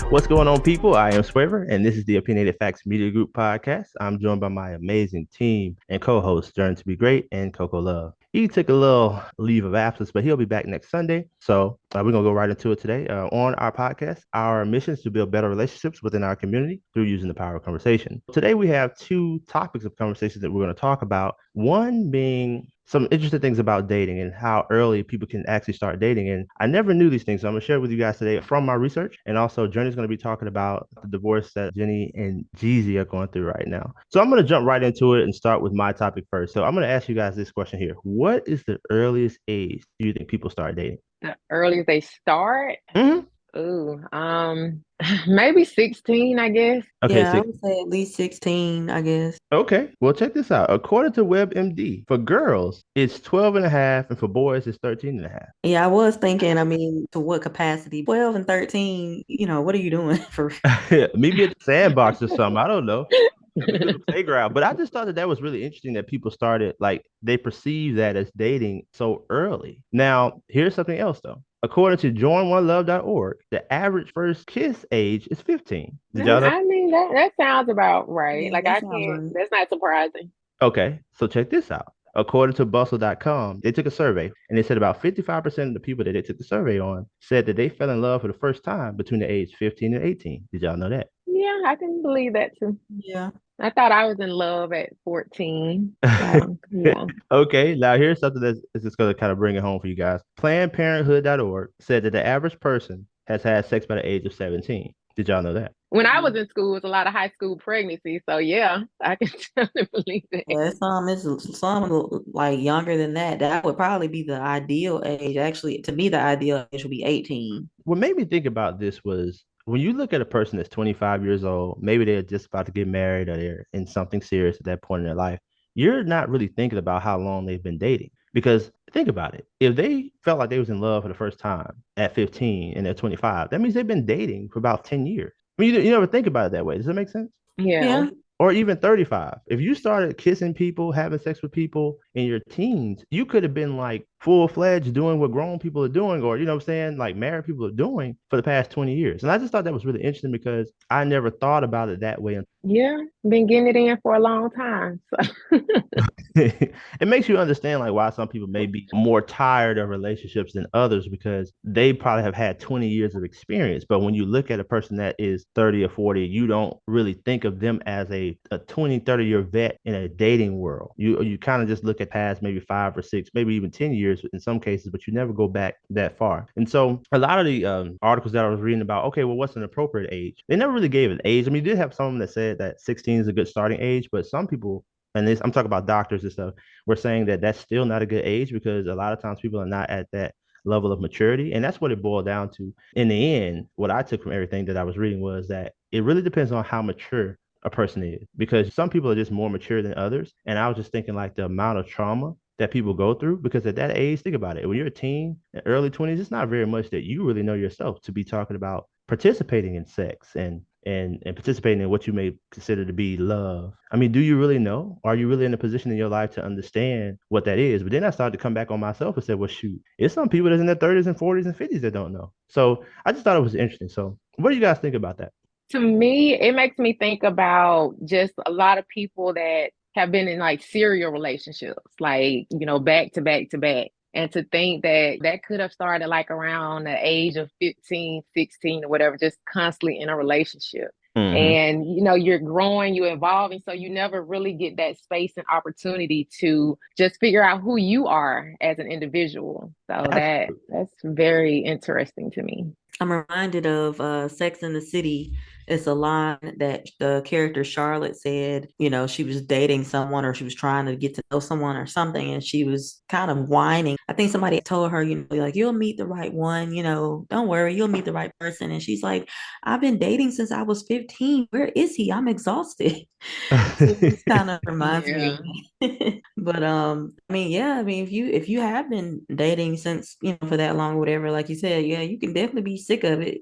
What's going on, people? I am Swaver, and this is the Opinionated Facts Media Group podcast. I'm joined by my amazing team and co-hosts, Journey to be Great and Coco Love. He took a little leave of absence, but he'll be back next Sunday. So we're going to go right into it today. On our podcast, our mission is to build better relationships within our community through using the power of conversation. Today, we have two topics of conversation that we're going to talk about. One being some interesting things about dating and how early people can actually start dating. And I never knew these things. So I'm going to share with you guys today from my research. And also, Journey's going to be talking about the divorce that Jeannie and Jeezy are going through right now. So I'm going to jump right into it and start with my topic first. So I'm going to ask you guys this question here. What is the earliest age do you think people start dating? The earliest they start? Mm-hmm. Ooh, maybe 16, I guess. Okay, Yeah, I six. would say at least 16, I guess. Okay, well, check this out. According to WebMD, for girls, it's 12 and a half, and for boys, it's 13 and a half. Yeah, I was thinking, I mean, to what capacity? 12 and 13, what are you doing for? Maybe at the sandbox or something. I don't know. The little playground. But I just thought that that was really interesting that people started like they perceive that as dating so early. Now, here's something else though. According to joinonelove.org, the average first kiss age is 15. Did y'all know? I mean, that sounds about right. Yeah, Like, that I sounds can't, right. that's not surprising. Okay, so check this out. According to bustle.com, they took a survey and they said about 55% of the people that they took the survey on said that they fell in love for the first time between the age 15 and 18. Did y'all know that? Yeah, I can believe that too. Yeah. I thought I was in love at 14. So, yeah. Okay, now here's something that's just going to kind of bring it home for you guys. PlannedParenthood.org said that the average person has had sex by the age of 17. Did y'all know that? When I was in school, it was a lot of high school pregnancy. So, yeah, I can totally believe that. Yeah, some like younger than that. That would probably be the ideal age. Actually, to me, the ideal age would be 18. What made me think about this was when you look at a person that's 25 years old, maybe they're just about to get married or they're in something serious at that point in their life, you're not really thinking about how long they've been dating. Because think about it. If they felt like they was in love for the first time at 15 and they're 25, that means they've been dating for about 10 years. I mean, you never think about it that way. Does that make sense? Yeah. Yeah. Or even 35. If you started kissing people, having sex with people in your teens, you could have been like full-fledged doing what grown people are doing, or you know what I'm saying, like married people are doing for the past 20 years. And I just thought that was really interesting because I never thought about it that way. Yeah. Been getting it in for a long time. So, It makes you understand like why some people may be more tired of relationships than others because they probably have had 20 years of experience. But when you look at a person that is 30 or 40, you don't really think of them as a 20, 30-year vet in a dating world. You kind of just look at past maybe 5 or 6, maybe even 10 years in some cases, but you never go back that far. And so a lot of the articles that I was reading about, okay, well, what's an appropriate age? They never really gave an age. I mean, you did have some that said that 16 is a good starting age, but some people and this I'm talking about doctors and stuff, we're saying that that's still not a good age because a lot of times people are not at that level of maturity. And that's what it boiled down to. In the end, what I took from everything that I was reading was that it really depends on how mature a person is because some people are just more mature than others. And I was just thinking like the amount of trauma that people go through because at that age, think about it. When you're a teen, early 20s, it's not very much that you really know yourself to be talking about participating in sex and participating in what you may consider to be love. I mean, do you really know? Are you really in a position in your life to understand what that is? But then I started to come back on myself and said, well, shoot, it's some people that's in their 30s and 40s and 50s that don't know. So I just thought it was interesting. So what do you guys think about that? to me, it makes me think about just a lot of people that have been in like serial relationships, like, back to back to back. And to think that that could have started like around the age of 15, 16 or whatever, just constantly in a relationship. Mm-hmm. And, you're growing, you're evolving. So you never really get that space and opportunity to just figure out who you are as an individual. So that's very interesting to me. I'm reminded of Sex in the City. It's a line that the character Charlotte said, she was dating someone or she was trying to get to know someone or something, and she was kind of whining. I think somebody told her, like, you'll meet the right one, don't worry, you'll meet the right person. And she's like, I've been dating since I was 15. Where is he? I'm exhausted. So this kind of reminds me of Yeah. that. But I mean, yeah, I mean, if you have been dating since, for that long or whatever, like you said, yeah, you can definitely be sick of it.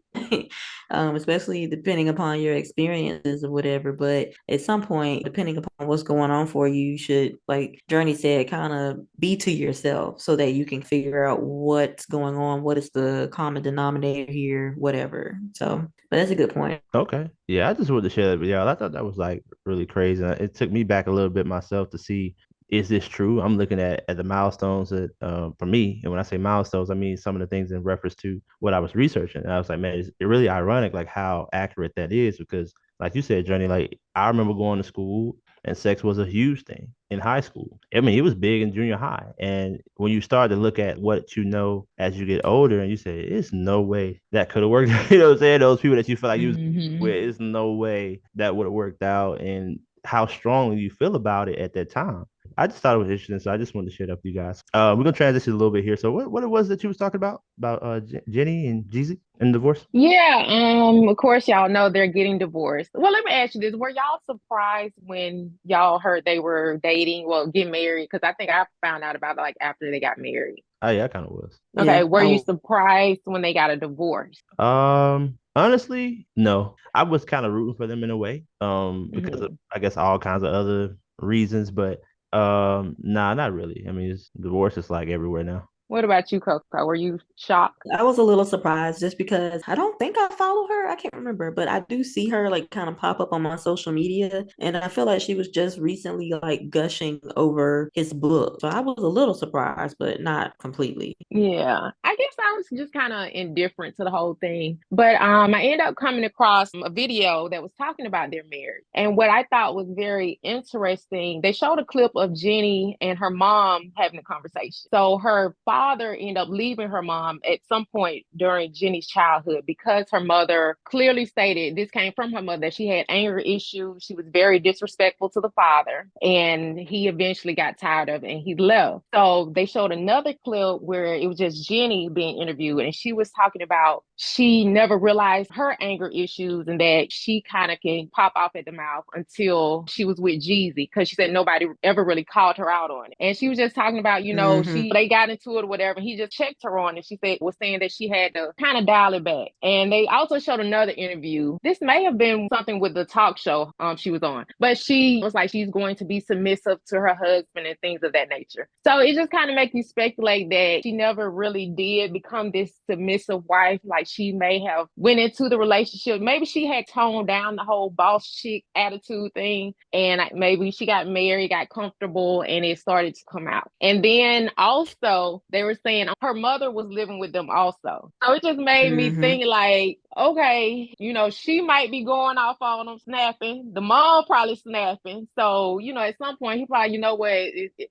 Especially depending upon your experiences or whatever. But at some point, depending upon what's going on for you, you should, like Journey said, kind of be to yourself so that you can figure out what's going on, what is the common denominator here, whatever. So, but that's a good point. Okay. Yeah, I just wanted to share that with y'all. I thought that was like really crazy. And it took me back a little bit myself to see, is this true? I'm looking at the milestones that for me, and when I say milestones, I mean some of the things in reference to what I was researching. And I was like, man, it's really ironic like how accurate that is because like you said, Journey, like I remember going to school and sex was a huge thing in high school. I mean, it was big in junior high. And when you start to look at what you know as you get older and you say, it's no way that could have worked. You know what I'm saying? Those people that you feel like you was Hmm. with, it's no way that would have worked out and how strongly you feel about it at that time. I just thought it was interesting, so I just wanted to share that with you guys. We're gonna transition a little bit here. So, what it was that you was talking about Jenny and Jeezy and divorce? Yeah, of course y'all know they're getting divorced. Well, let me ask you this. Were y'all surprised when y'all heard they were dating, well, get married? Because I think I found out about it like after they got married. Oh yeah, I kind of was. Okay, Yeah. were you surprised when they got a divorce? Honestly, no. I was kind of rooting for them in a way, because of Hmm. I guess all kinds of other reasons, but nah, not really. I mean, divorce is like everywhere now. What about you, Coco? Were you shocked? I was a little surprised just because I don't think I follow her. I can't remember, but I do see her like kind of pop up on my social media. And I feel like she was just recently like gushing over his book. So I was a little surprised, but not completely. Yeah, I guess I was just kind of indifferent to the whole thing. But I ended up coming across a video that was talking about their marriage. And what I thought was very interesting, they showed a clip of Jenny and her mom having a conversation. So her father ended up leaving her mom at some point during Jenny's childhood because her mother clearly stated this came from her mother that she had anger issues. She was very disrespectful to the father, and he eventually got tired of it and he left. So they showed another clip where it was just Jenny being interviewed, and she was talking about she never realized her anger issues and that she kind of can pop off at the mouth until she was with Jeezy because she said nobody ever really called her out on it. And she was just talking about, Hmm. she they got into it or whatever. And he just checked her on it. She said was saying that she had to kind of dial it back. And they also showed another interview. This may have been something with the talk show she was on, but she was like she's going to be submissive to her husband and things of that nature. So it just kind of makes you speculate that she never really did become this submissive wife. Like she may have went into the relationship. Maybe she had toned down the whole boss chick attitude thing, and maybe she got married, got comfortable, and it started to come out. And then also they were saying her mother was living with them also. So it just made me Hmm. think like, okay, she might be going off on them snapping. The mom probably snapping. So, at some point he probably, what,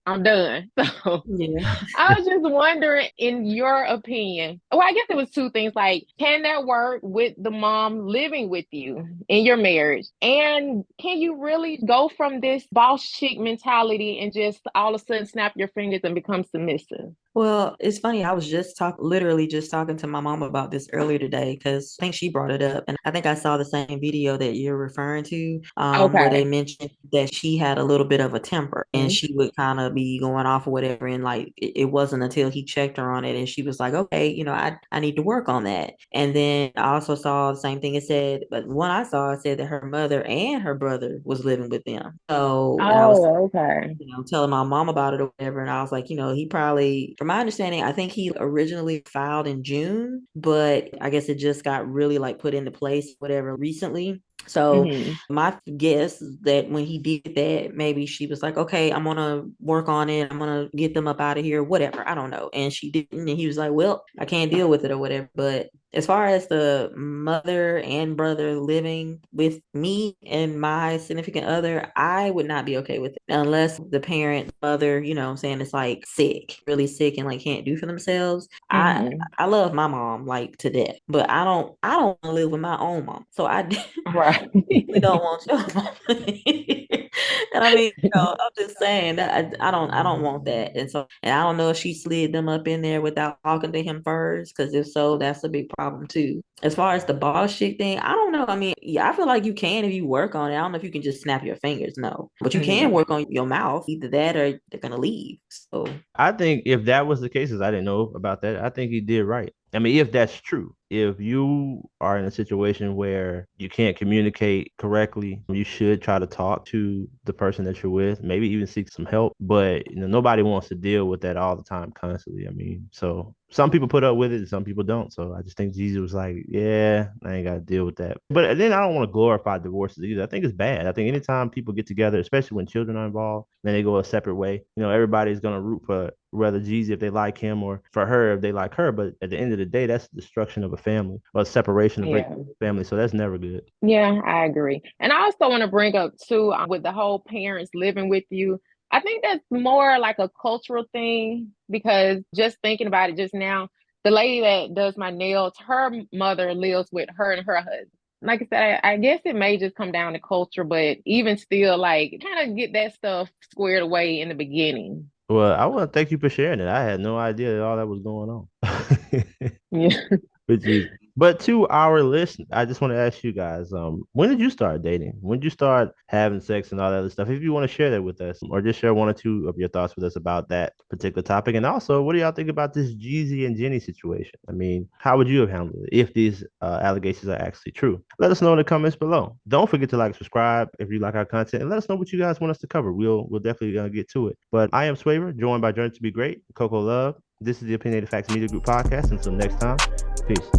I'm done. So Yeah. I was just wondering, in your opinion, well, I guess it was two things like, can that work with the mom living with you in your marriage? And can you really go from this boss chick mentality and just all of a sudden snap your fingers and become submissive? Well, it's funny. I was literally just talking to my mom about this earlier today because I think she brought it up, and I think I saw the same video that you're referring to, where they Okay. mentioned that she had a little bit of a temper, and she would kind of be going off or whatever, and like it wasn't until he checked her on it, and she was like, "Okay, I need to work on that." And then I also saw the same thing. It said, but one I saw it said that her mother and her brother was living with them. So, and I was Oh, okay. telling my mom about it or whatever. And I was like, he probably, from my understanding, I think he originally filed in June, but I guess it just got really like put into place, whatever, recently. So Hmm. my guess is that when he did that, maybe she was like, okay, I'm gonna work on it. I'm gonna get them up out of here, whatever. I don't know. And she didn't. And he was like, well, I can't deal with it or whatever. But as far as the mother and brother living with me and my significant other, I would not be okay with it unless the parent, mother, what I'm saying, is like sick, really sick and like can't do for themselves. Hmm. I love my mom like to death, but I don't want to live with my own mom. So I Right. definitely don't want your mom. And I mean, I'm just saying that I don't want that. And I don't know if she slid them up in there without talking to him first, because if so, that's a big problem too. As far as the boss chick thing, I don't know. I mean, yeah, I feel like you can if you work on it. I don't know if you can just snap your fingers, no. But you can Mhm. work on your mouth. Either that or they're gonna leave. So I think if that was the case, as I didn't know about that, I think he did right. I mean, if that's true, if you are in a situation where you can't communicate correctly, you should try to talk to the person that you're with, maybe even seek some help. But nobody wants to deal with that all the time, constantly. I mean, so some people put up with it and some people don't. So I just think Jesus was like, yeah, I ain't got to deal with that. But then I don't want to glorify divorces either. I think it's bad. I think anytime people get together, especially when children are involved, then they go a separate way. Everybody's gonna root for whether Jeezy if they like him or for her if they like her. But at the end of the day, that's the destruction of a family or separation of break Yeah. family. So that's never good. Yeah, I agree. And I also want to bring up too, with the whole parents living with you. I think that's more like a cultural thing because just thinking about it just now, the lady that does my nails, her mother lives with her and her husband. Like I said, I guess it may just come down to culture, but even still, like, kind of get that stuff squared away in the beginning. Well, I want to thank you for sharing it. I had no idea that all that was going on. Yeah. With Jesus. But to our listeners, I just want to ask you guys, when did you start dating? When did you start having sex and all that other stuff? If you want to share that with us, or just share one or two of your thoughts with us about that particular topic. And also, what do y'all think about this Jeezy and Jenny situation? I mean, how would you have handled it if these allegations are actually true? Let us know in the comments below. Don't forget to like, subscribe if you like our content, and let us know what you guys want us to cover. We'll definitely get to it. But I am Swaver, joined by Journey to Be Great, Coco Love. This is the Opinionated Facts Media Group podcast. Until next time. Peace.